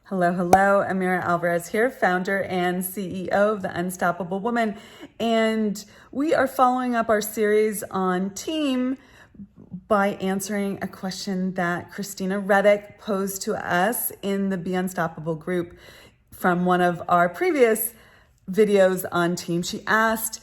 Hello, hello. Amira Alvarez here, founder and CEO of The Unstoppable Woman. And we are following up our series on team by answering a question that Christina Reddick posed to us in the Be Unstoppable group from one of our previous videos on team. She asked,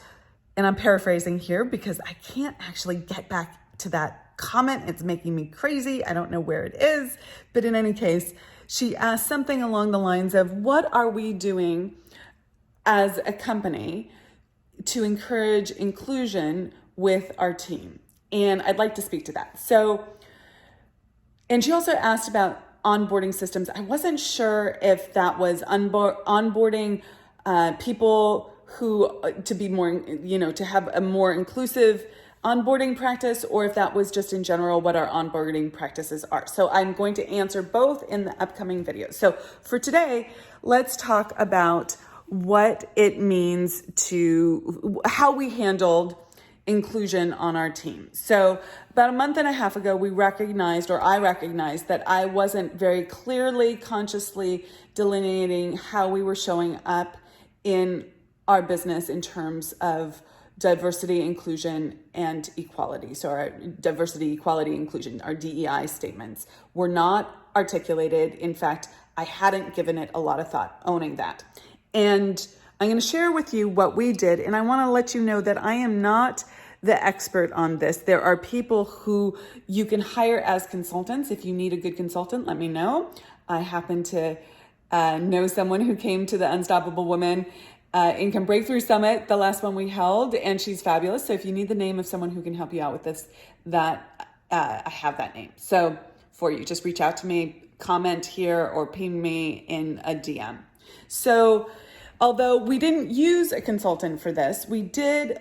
and I'm paraphrasing here because I can't actually get back to that comment. It's making me crazy. I don't know where it is, but in any case, she asked something along the lines of, what are we doing as a company to encourage inclusion with our team? And I'd like to speak to that. And she also asked about onboarding systems. I wasn't sure if that was onboarding people who to be more, to have a more inclusive onboarding practice, or if that was just in general what our onboarding practices are. So I'm going to answer both in the upcoming video. So for today, let's talk about what it means to how we handled inclusion on our team. So about a month and a half ago, I recognized that I wasn't very clearly, consciously delineating how we were showing up in our business in terms of diversity, inclusion, and equality. So our diversity, equality, inclusion, our DEI statements were not articulated. In fact, I hadn't given it a lot of thought, owning that. And I'm going to share with you what we did. And I want to let you know that I am not the expert on this. There are people who you can hire as consultants. If you need a good consultant, let me know. I happen to know someone who came to the Unstoppable Woman Income Breakthrough Summit, the last one we held, and she's fabulous. So if you need the name of someone who can help you out with this, I have that name. So for you, just reach out to me, comment here, or ping me in a DM. So although we didn't use a consultant for this, we did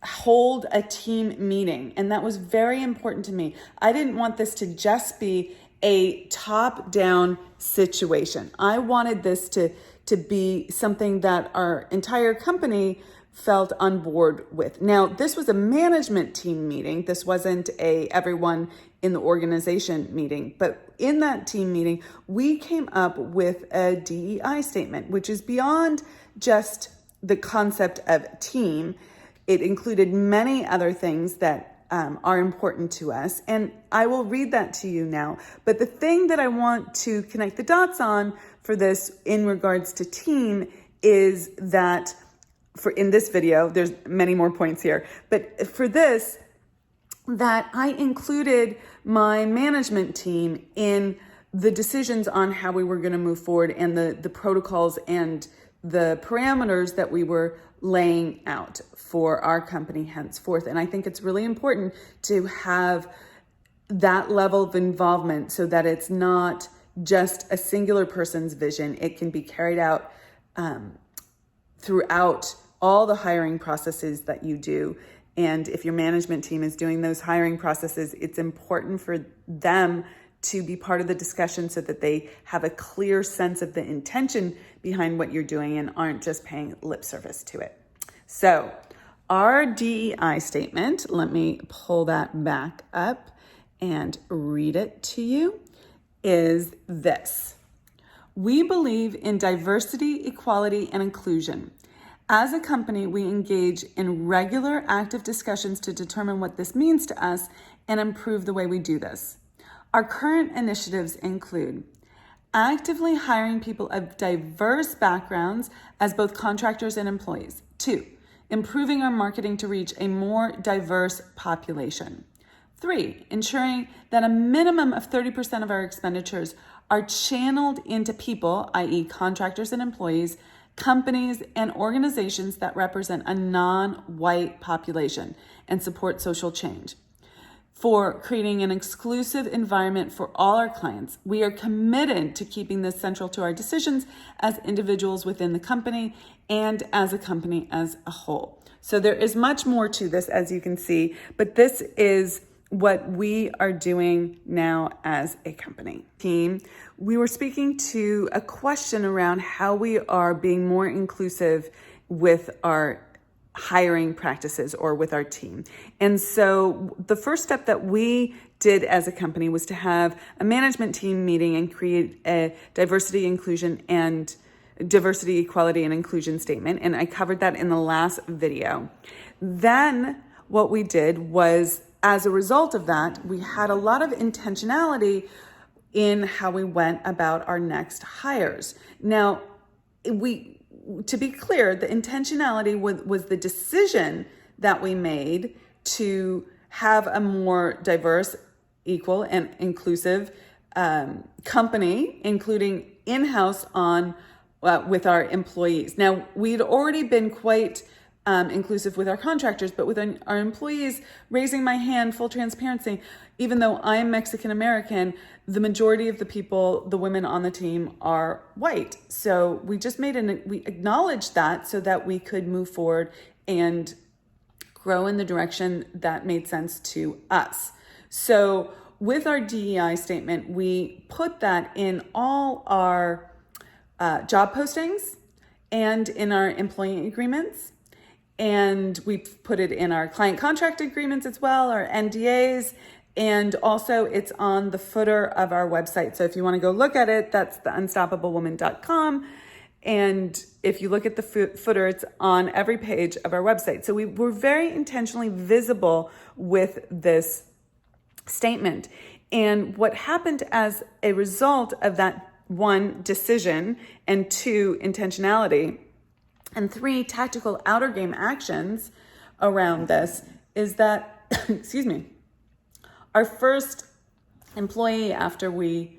hold a team meeting, and that was very important to me. I didn't want this to just be a top-down situation. I wanted this to be something that our entire company felt on board with. Now, this was a management team meeting. This wasn't a everyone in the organization meeting, but in that team meeting, we came up with a DEI statement, which is beyond just the concept of team. It included many other things that are important to us. And I will read that to you now. But the thing that I want to connect the dots on for this in regards to team is that in this video, there's many more points here, but for this, that I included my management team in the decisions on how we were going to move forward and the protocols and the parameters that we were laying out for our company henceforth. And I think it's really important to have that level of involvement so that it's not just a singular person's vision. It can be carried out throughout all the hiring processes that you do. And if your management team is doing those hiring processes, it's important for them to be part of the discussion so that they have a clear sense of the intention behind what you're doing and aren't just paying lip service to it. So our DEI statement, let me pull that back up and read it to you, is this. We believe in diversity, equality, and inclusion. As a company, we engage in regular active discussions to determine what this means to us and improve the way we do this. Our current initiatives include actively hiring people of diverse backgrounds as both contractors and employees. 2, improving our marketing to reach a more diverse population. 3, ensuring that a minimum of 30% of our expenditures are channeled into people, i.e. contractors and employees, companies, and organizations that represent a non-white population and support social change. 4, creating an exclusive environment for all our clients. We are committed to keeping this central to our decisions as individuals within the company and as a company as a whole. So there is much more to this, as you can see, but this is what we are doing now as a company team. We were speaking to a question around how we are being more inclusive with our hiring practices or with our team. And so the first step that we did as a company was to have a management team meeting and create a diversity, equality, and inclusion statement. And I covered that in the last video. Then what we did was, as a result of that, we had a lot of intentionality in how we went about our next hires. Now, to be clear, the intentionality was the decision that we made to have a more diverse, equal, and inclusive company, including in-house with our employees. Now, we'd already been quite inclusive with our contractors, but with our employees, raising my hand, full transparency, even though I'm Mexican American, the majority of the people, the women on the team, are white. So we just we acknowledged that so that we could move forward and grow in the direction that made sense to us. So with our DEI statement, we put that in all our job postings and in our employee agreements. And we put it in our client contract agreements as well, our NDAs, and also it's on the footer of our website. So if you want to go look at it, that's the unstoppablewoman.com. And if you look at the footer, it's on every page of our website. So we were very intentionally visible with this statement. And what happened as a result of that, 1, decision, and 2, intentionality, and 3, tactical outer game actions around this is that, excuse me, our first employee after we,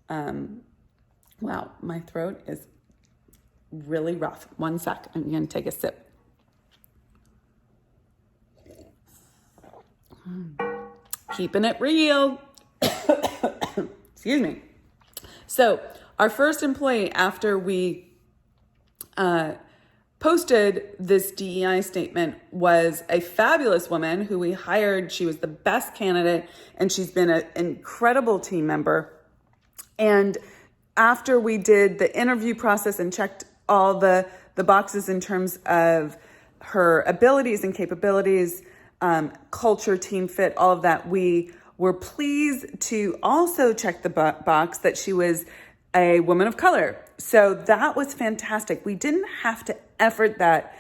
wow, my throat is really rough. 1 sec, I'm gonna take a sip. Keeping it real. Excuse me. So our first employee after we posted this DEI statement was a fabulous woman who we hired. She was the best candidate, and she's been an incredible team member. And after we did the interview process and checked all the boxes in terms of her abilities and capabilities, culture, team fit, all of that, we were pleased to also check the box that she was a woman of color. So that was fantastic. We didn't have to effort that,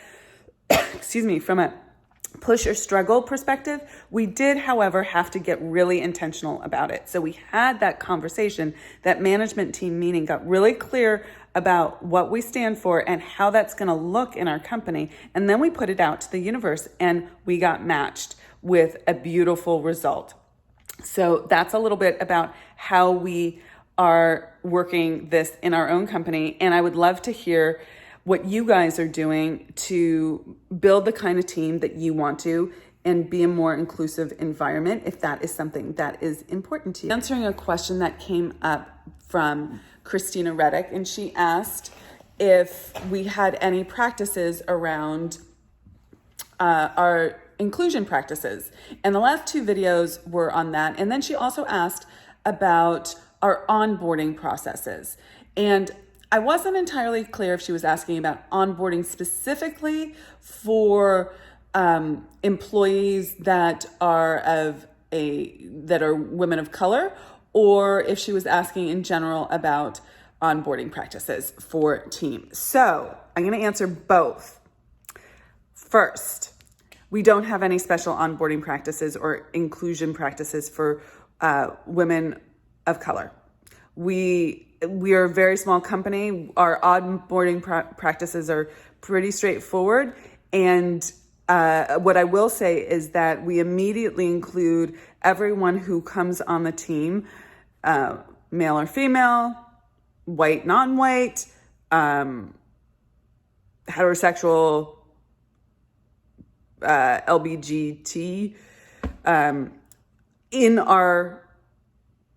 excuse me, from a push or struggle perspective. We did, however, have to get really intentional about it. So we had that conversation, that management team meeting, got really clear about what we stand for and how that's going to look in our company. And then we put it out to the universe and we got matched with a beautiful result. So that's a little bit about how we are working this in our own company. And I would love to hear what you guys are doing to build the kind of team that you want to and be a more inclusive environment, if that is something that is important to you. Answering a question that came up from Christina Reddick, and she asked if we had any practices around our inclusion practices. And the last 2 videos were on that. And then she also asked about our onboarding processes. And I wasn't entirely clear if she was asking about onboarding specifically for employees that are women of color, or if she was asking in general about onboarding practices for teams. So I'm going to answer both. First, we don't have any special onboarding practices or inclusion practices for women of color. We are a very small company. Our onboarding practices are pretty straightforward. And what I will say is that we immediately include everyone who comes on the team, male or female, white, non-white, heterosexual, LGBT, in our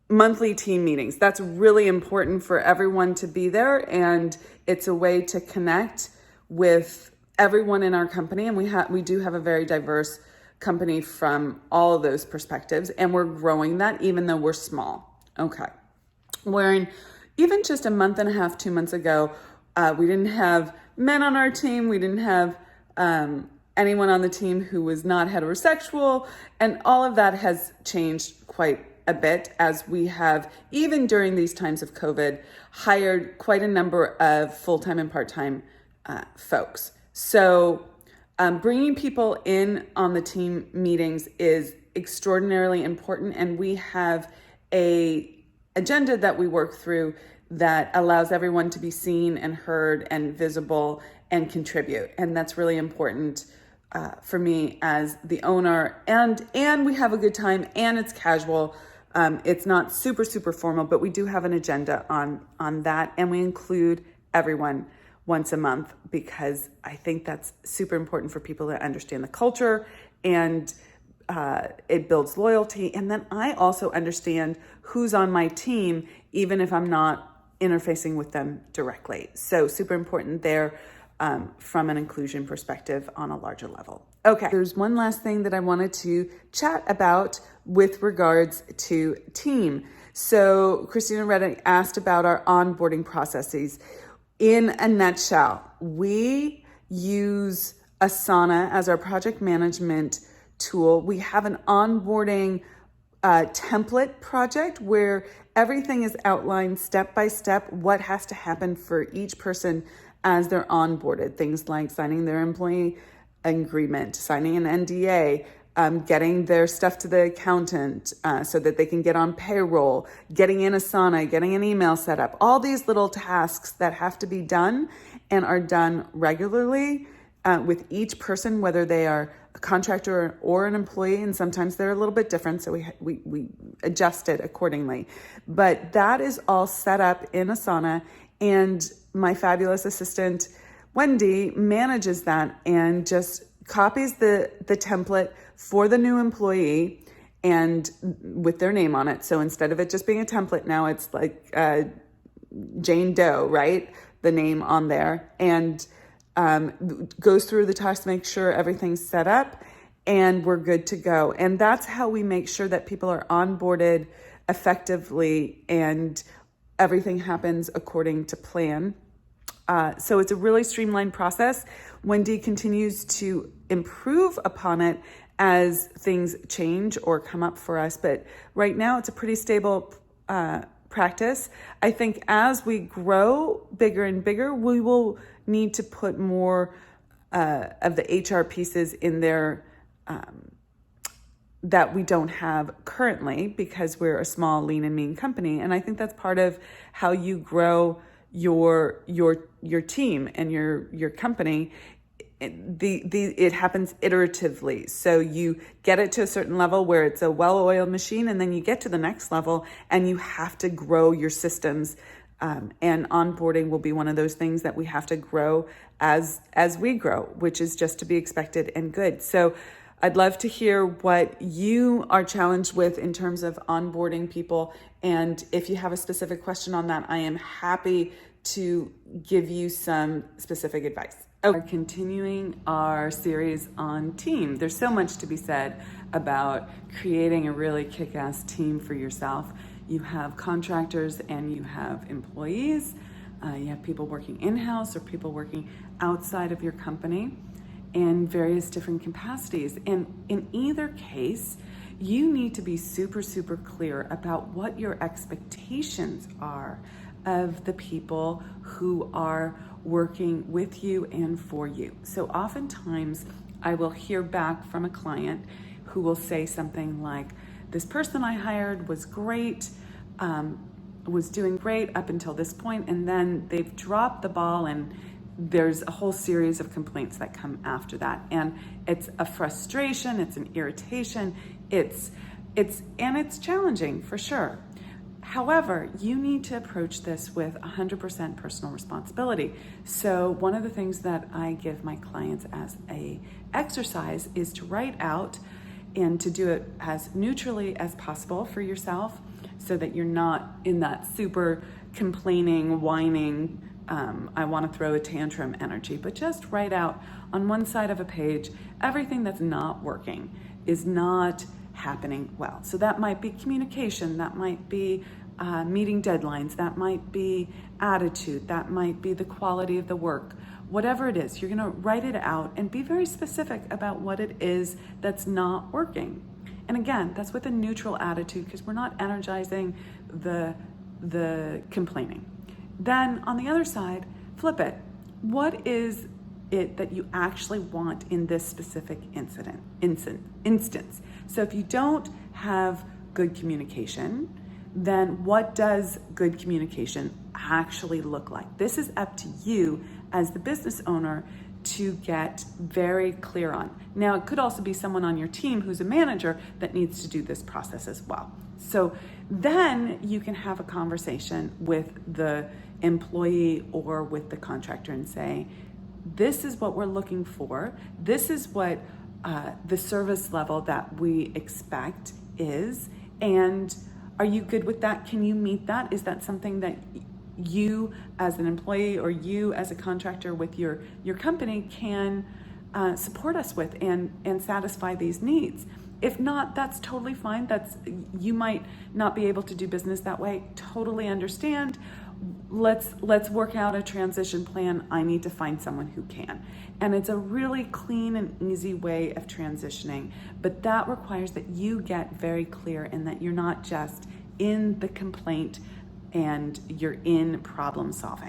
monthly team meetings. That's really important for everyone to be there, and it's a way to connect with everyone in our company. And we do have a very diverse company from all of those perspectives, and we're growing that even though we're small. Okay. Wherein even just a month and a half, 2 months ago, we didn't have men on our team. We didn't have anyone on the team who was not heterosexual, and all of that has changed quite a bit as we have, even during these times of COVID, hired quite a number of full-time and part-time folks. So bringing people in on the team meetings is extraordinarily important, and we have a agenda that we work through that allows everyone to be seen and heard and visible and contribute. And that's really important for me as the owner. And we have a good time, and it's casual. It's not super formal, but we do have an agenda on that, and we include everyone once a month because I think that's super important for people to understand the culture, and it builds loyalty. And then I also understand who's on my team, even if I'm not interfacing with them directly. So super important there from an inclusion perspective on a larger level. Okay, there's one last thing that I wanted to chat about with regards to team. So Christina Reddick asked about our onboarding processes. In a nutshell, we use Asana as our project management tool. We have an onboarding template project where everything is outlined step by step, what has to happen for each person as they're onboarded. Things like signing their employee agreement, signing an NDA, getting their stuff to the accountant so that they can get on payroll, getting in Asana, getting an email set up, all these little tasks that have to be done and are done regularly with each person, whether they are a contractor or an employee, and sometimes they're a little bit different, so we adjust it accordingly. But that is all set up in Asana, and my fabulous assistant, Wendy, manages that and just copies the template for the new employee and with their name on it. So instead of it just being a template, now it's like Jane Doe, right? The name on there, and goes through the tasks to make sure everything's set up and we're good to go. And that's how we make sure that people are onboarded effectively and everything happens according to plan. So it's a really streamlined process. Wendy continues to improve upon it as things change or come up for us. But right now it's a pretty stable practice. I think as we grow bigger and bigger, we will need to put more of the HR pieces in there that we don't have currently because we're a small, lean and mean company. And I think that's part of how you grow your team and your company. It happens iteratively. So you get it to a certain level where it's a well-oiled machine, and then you get to the next level and you have to grow your systems. And onboarding will be one of those things that we have to grow as we grow, which is just to be expected and good. So I'd love to hear what you are challenged with in terms of onboarding people. And if you have a specific question on that, I am happy to give you some specific advice. We're continuing our series on team. There's so much to be said about creating a really kick-ass team for yourself. You have contractors and you have employees. You have people working in-house or people working outside of your company in various different capacities. And in either case, you need to be super clear about what your expectations are of the people who are working with you and for you. So oftentimes I will hear back from a client who will say something like, this person I hired was great, was doing great up until this point, and then they've dropped the ball and there's a whole series of complaints that come after that. And it's a frustration, it's an irritation, it's challenging for sure. However, you need to approach this with 100% personal responsibility. So one of the things that I give my clients as a exercise is to write out and to do it as neutrally as possible for yourself so that you're not in that super complaining, whining, I want to throw a tantrum energy, but just write out on one side of a page everything that's not working, is not happening well. So that might be communication, that might be meeting deadlines, that might be attitude, that might be the quality of the work. Whatever it is, you're gonna write it out and be very specific about what it is that's not working. And again, that's with a neutral attitude, because we're not energizing the complaining. Then on the other side, flip it. What is it that you actually want in this specific instance? So if you don't have good communication, then what does good communication actually look like? This is up to you as the business owner to get very clear on. Now, it could also be someone on your team who's a manager that needs to do this process as well. So then you can have a conversation with the employee or with the contractor and say, this is what we're looking for. This is what the service level that we expect is. And are you good with that? Can you meet that? Is that something that you as an employee or you as a contractor with your company can support us with and satisfy these needs? If not, that's totally fine. You might not be able to do business that way. Totally understand. Let's work out a transition plan. I need to find someone who can. And it's a really clean and easy way of transitioning, but that requires that you get very clear and that you're not just in the complaint and you're in problem solving.